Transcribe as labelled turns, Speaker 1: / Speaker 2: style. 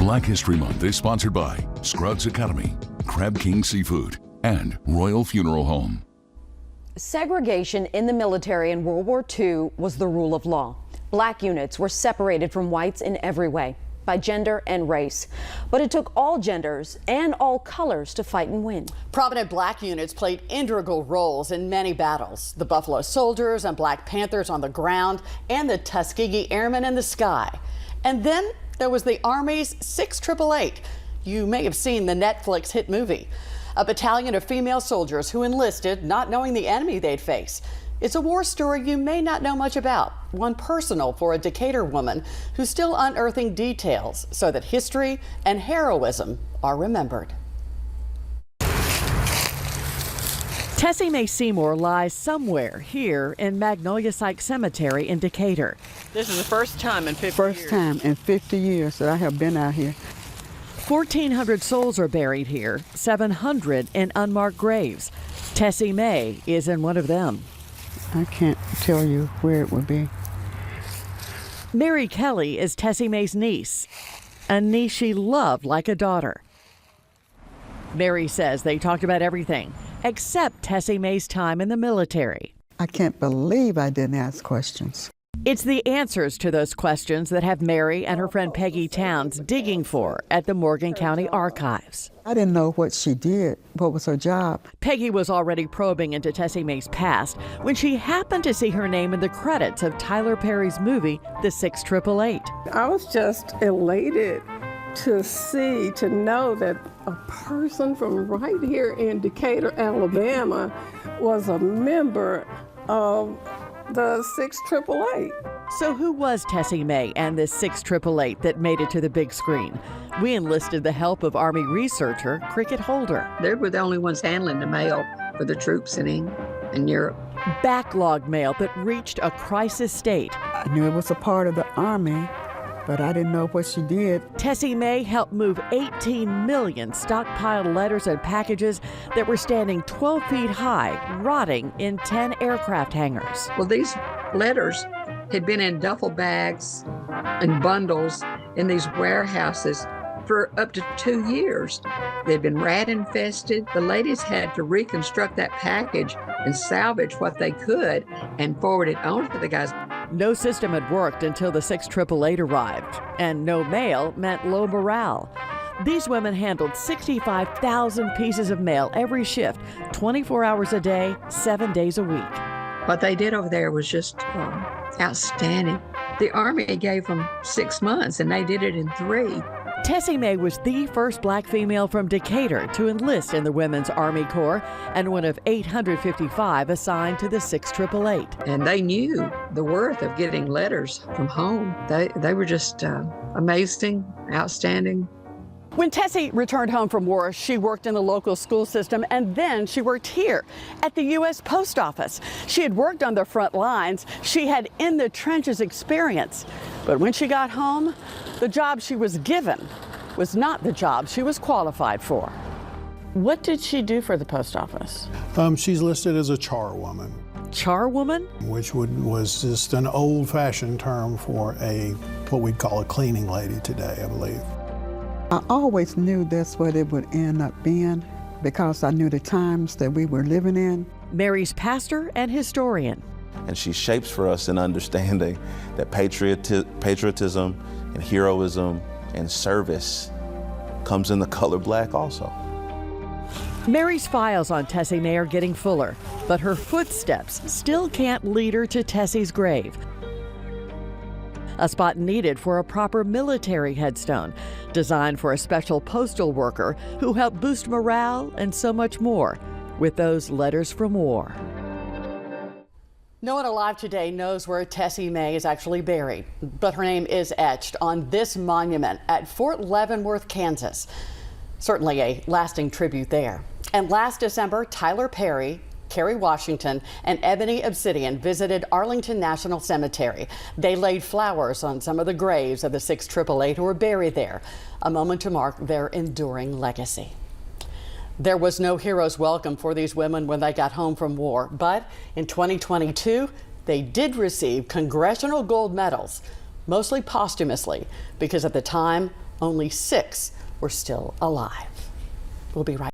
Speaker 1: Black History Month is sponsored by Scruggs Academy, Crab King Seafood, and Royal Funeral Home.
Speaker 2: Segregation in the military in World War II was the rule of law. Black units were separated from whites in every way, by gender and race. But it took all genders and all colors to fight and win.
Speaker 3: Prominent black units played integral roles in many battles. The Buffalo Soldiers and Black Panthers on the ground, and the Tuskegee Airmen in the sky. And then there was the Army's 688. You may have seen the Netflix hit movie. A battalion of female soldiers who enlisted not knowing the enemy they'd face. It's a war story you may not know much about, one personal for a Decatur woman who's still unearthing details so that history and heroism are remembered.
Speaker 4: Tessie Mae Seymour lies somewhere here in Magnolia Psych Cemetery in Decatur. This is the first time in 50 years.
Speaker 5: First time in 50 years that I have been out here.
Speaker 4: 1,400 souls are buried here, 700 in unmarked graves. Tessie Mae is in one of them.
Speaker 5: I can't tell you where it would be.
Speaker 4: Mary Kelly is Tessie Mae's niece, a niece she loved like a daughter. Mary says they talked about everything except Tessie Mae's time in the military.
Speaker 5: I can't believe I didn't ask questions.
Speaker 4: It's the answers to those questions that have Mary and her friend Peggy Towns digging for at the Morgan County Archives.
Speaker 5: I didn't know what she did, what was her job.
Speaker 4: Peggy was already probing into Tessie Mae's past when she happened to see her name in the credits of Tyler Perry's movie, The 6888.
Speaker 6: I was just elated to know that a person from right here in Decatur, Alabama, was a member of the 6888.
Speaker 4: So who was Tessie Mae and this 6888 that made it to the big screen? We enlisted the help of Army researcher Cricket Holder.
Speaker 7: They were the only ones handling the mail for the troops in England and Europe.
Speaker 4: Backlog mail that reached a crisis state.
Speaker 5: I knew it was a part of the Army, but I didn't know what she did.
Speaker 4: Tessie Mae helped move 18 million stockpiled letters and packages that were standing 12 feet high, rotting in 10 aircraft hangars.
Speaker 7: Well, these letters had been in duffel bags and bundles in these warehouses for up to 2 years. They'd been rat infested. The ladies had to reconstruct that package and salvage what they could and forward it on to the guys.
Speaker 4: No system had worked until the 6888 arrived, and no mail meant low morale. These women handled 65,000 pieces of mail every shift, 24 hours a day, 7 days a week.
Speaker 7: What they did over there was just outstanding. The Army gave them 6 months, and they did it in 3.
Speaker 4: Tessie Mae was the first black female from Decatur to enlist in the Women's Army Corps and one of 855 assigned to the 6888.
Speaker 7: And they knew the worth of getting letters from home. They were just amazing, outstanding.
Speaker 3: When Tessie returned home from war, she worked in the local school system, and then she worked here at the U.S. Post Office. She had worked on the front lines. She had in the trenches experience. But when she got home, the job she was given was not the job she was qualified for. What did she do for the post office?
Speaker 8: She's listed as a charwoman.
Speaker 4: Charwoman?
Speaker 8: Which was just an old-fashioned term for what we'd call a cleaning lady today, I believe.
Speaker 5: I always knew that's what it would end up being because I knew the times that we were living in.
Speaker 4: Mary's pastor and historian.
Speaker 9: And she shapes for us an understanding that patriotism and heroism and service comes in the color black also.
Speaker 4: Mary's files on Tessie Mae are getting fuller, but her footsteps still can't lead her to Tessie's grave. A spot needed for a proper military headstone, designed for a special postal worker who helped boost morale and so much more with those letters from war.
Speaker 3: No one alive today knows where Tessie Mae is actually buried, but her name is etched on this monument at Fort Leavenworth, Kansas. Certainly a lasting tribute there. And last December, Tyler Perry, Kerry Washington, and Ebony Obsidian visited Arlington National Cemetery. They laid flowers on some of the graves of the 6888 who were buried there, a moment to mark their enduring legacy. There was no hero's welcome for these women when they got home from war, but in 2022, they did receive congressional gold medals, mostly posthumously, because at the time, only 6 were still alive. We'll be right back.